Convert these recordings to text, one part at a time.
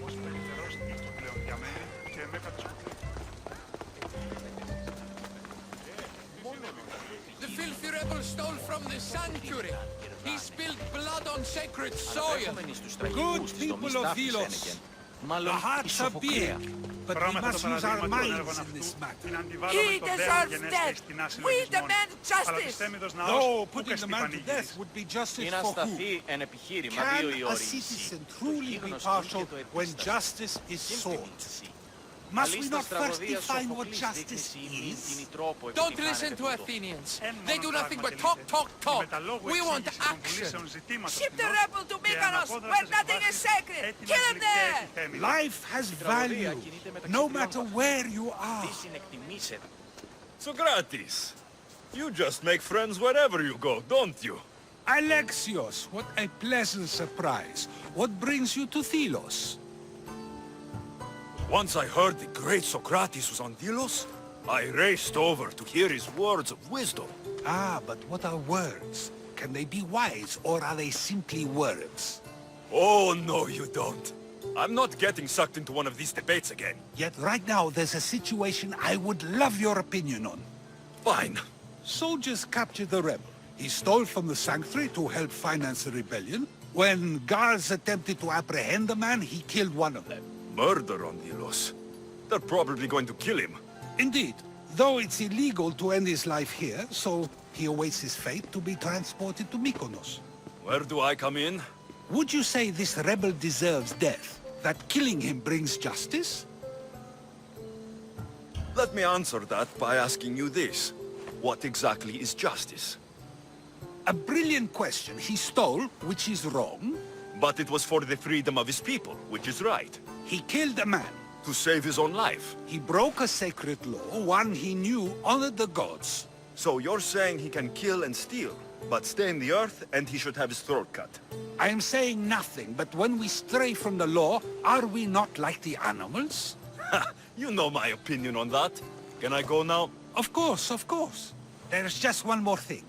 Ως περιφερός ήττο πλέον διαμένει και με κατασκοπεί. The filthy rebel stole from the sanctuary. He spilled blood on sacred soil. Good people of Delos. The hearts are big, but we must use our minds in this matter. He deserves death. We demand justice. Though putting the man to death would be justice for who? Can a citizen truly be partial when justice is sought? Must we not first define what justice is? Don't listen to Athenians. They do nothing but talk, talk, talk. We want action. Ship the rebel to Mykonos, where nothing is sacred. Kill him there! Life has value, no matter where you are. Sokratis, you just make friends wherever you go, don't you? Alexios, what a pleasant surprise. What brings you to Delos? Once I heard the great Sokratis was on Delos, I raced over to hear his words of wisdom. Ah, but what are words? Can they be wise, or are they simply words? Oh, no, you don't. I'm not getting sucked into one of these debates again. Yet right now there's a situation I would love your opinion on. Fine. Soldiers captured the rebel. He stole from the sanctuary to help finance the rebellion. When guards attempted to apprehend the man, he killed one of them. Murder on Delos. They're probably going to kill him. Indeed. Though it's illegal to end his life here, so he awaits his fate to be transported to Mykonos. Where do I come in? Would you say this rebel deserves death? That killing him brings justice? Let me answer that by asking you this. What exactly is justice? A brilliant question. He stole, which is wrong. But it was for the freedom of his people, which is right. He killed a man. To save his own life. He broke a sacred law, one he knew honored the gods. So you're saying he can kill and steal, but stay in the earth and he should have his throat cut? I am saying nothing, but when we stray from the law, are we not like the animals? Ha! You know my opinion on that. Can I go now? Of course, of course. There's just one more thing.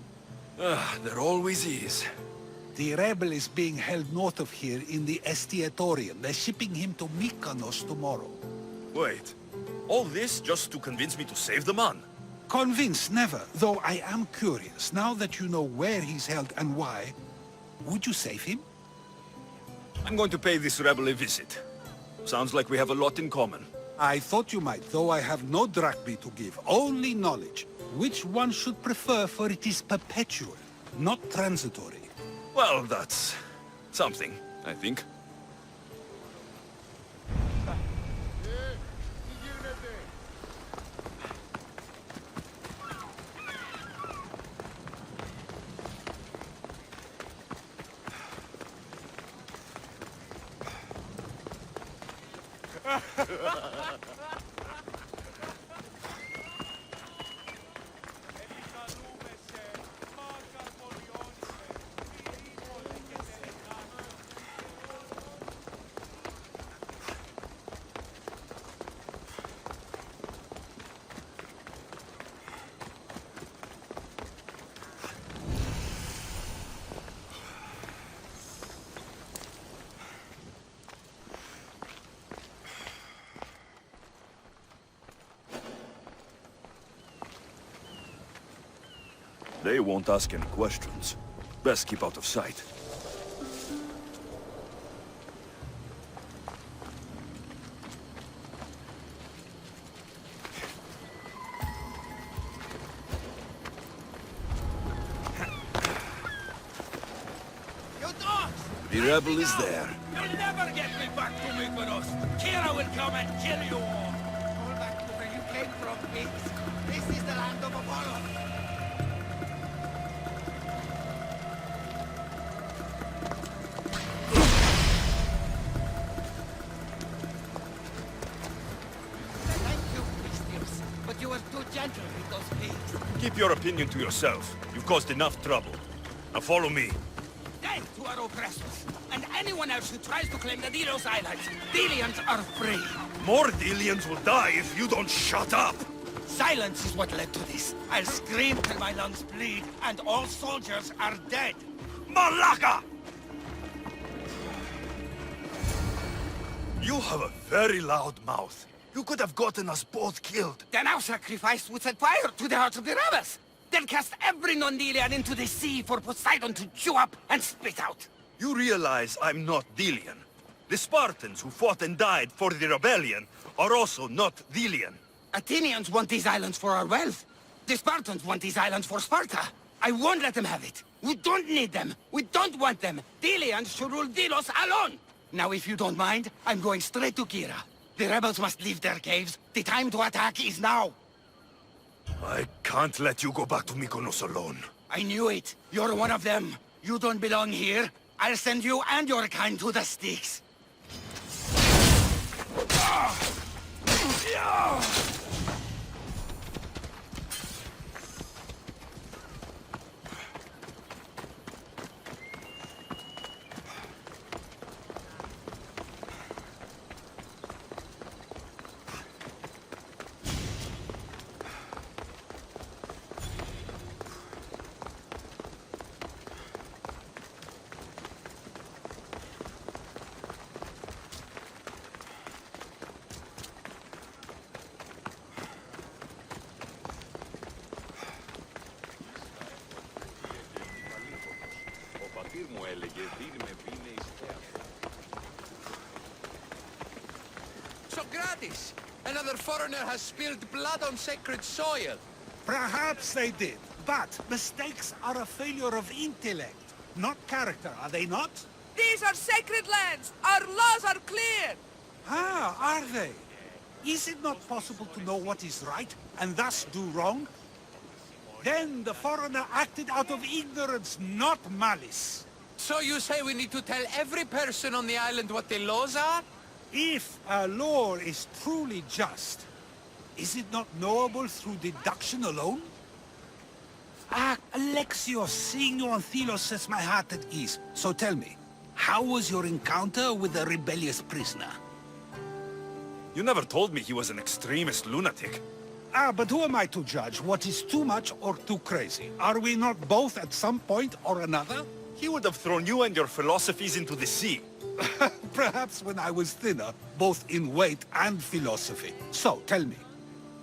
There always is. The rebel is being held north of here in the Estiatorium. They're shipping him to Mykonos tomorrow. Wait. All this just to convince me to save the man? Convinced, never. Though I am curious. Now that you know where he's held and why, would you save him? I'm going to pay this rebel a visit. Sounds like we have a lot in common. I thought you might, though I have no drachmae to give. Only knowledge. Which one should prefer, for it is perpetual, not transitory. Well, that's something, I think. They won't ask any questions. Best keep out of sight. The rebel is there. You'll never get me back to Mykonos. Kira will come and kill you all. Go back to where you came from, pigs. This is the land of Apollo. Thank you, Christians, but you were too gentle with those pigs. Keep your opinion to yourself. You've caused enough trouble. Now follow me. Death to our oppressors, and anyone else who tries to claim the Delos Islands. Delians are free. More Delians will die if you don't shut up! Silence is what led to this. I'll scream till my lungs bleed, and all soldiers are dead. Malaka! You have a very loud mouth. You could have gotten us both killed. Then our sacrifice would set fire to the hearts of the rebels. Then cast every non-Delian into the sea for Poseidon to chew up and spit out. You realize I'm not Delian. The Spartans who fought and died for the rebellion are also not Delian. Athenians want these islands for our wealth. The Spartans want these islands for Sparta. I won't let them have it. We don't need them. We don't want them. Delians should rule Delos alone. Now, if you don't mind, I'm going straight to Kira. The rebels must leave their caves. The time to attack is now. I can't let you go back to Mykonos alone. I knew it. You're one of them. You don't belong here. I'll send you and your kind to the Styx. Sokratic! Another foreigner has spilled blood on sacred soil. Perhaps they did, but mistakes are a failure of intellect, not character, are they not? These are sacred lands! Our laws are clear! Ah, are they? Is it not possible to know what is right, and thus do wrong? Then the foreigner acted out of ignorance, not malice. So you say we need to tell every person on the island what the laws are? If a law is truly just, is it not knowable through deduction alone? Ah, Alexios, seeing you on Thelos sets my heart at ease. So tell me, how was your encounter with the rebellious prisoner? You never told me he was an extremist lunatic. Ah, but who am I to judge what is too much or too crazy? Are we not both at some point or another? He would have thrown you and your philosophies into the sea. Perhaps when I was thinner, both in weight and philosophy. So, tell me,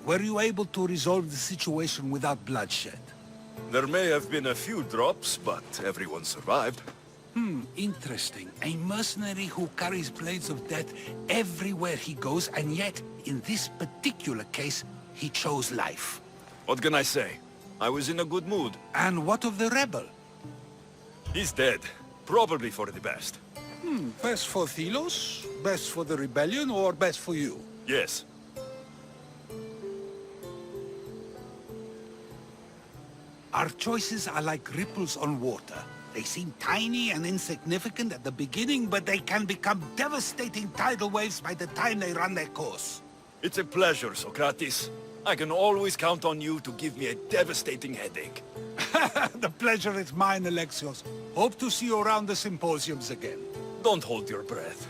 were you able to resolve the situation without bloodshed? There may have been a few drops, but everyone survived. Interesting. A mercenary who carries blades of death everywhere he goes, and yet, in this particular case, he chose life. What can I say? I was in a good mood. And what of the rebel? He's dead. Probably for the best. Best for Thelos? Best for the rebellion, or best for you? Yes. Our choices are like ripples on water. They seem tiny and insignificant at the beginning, but they can become devastating tidal waves by the time they run their course. It's a pleasure, Sokratis. I can always count on you to give me a devastating headache. The pleasure is mine, Alexios. Hope to see you around the symposiums again. Don't hold your breath.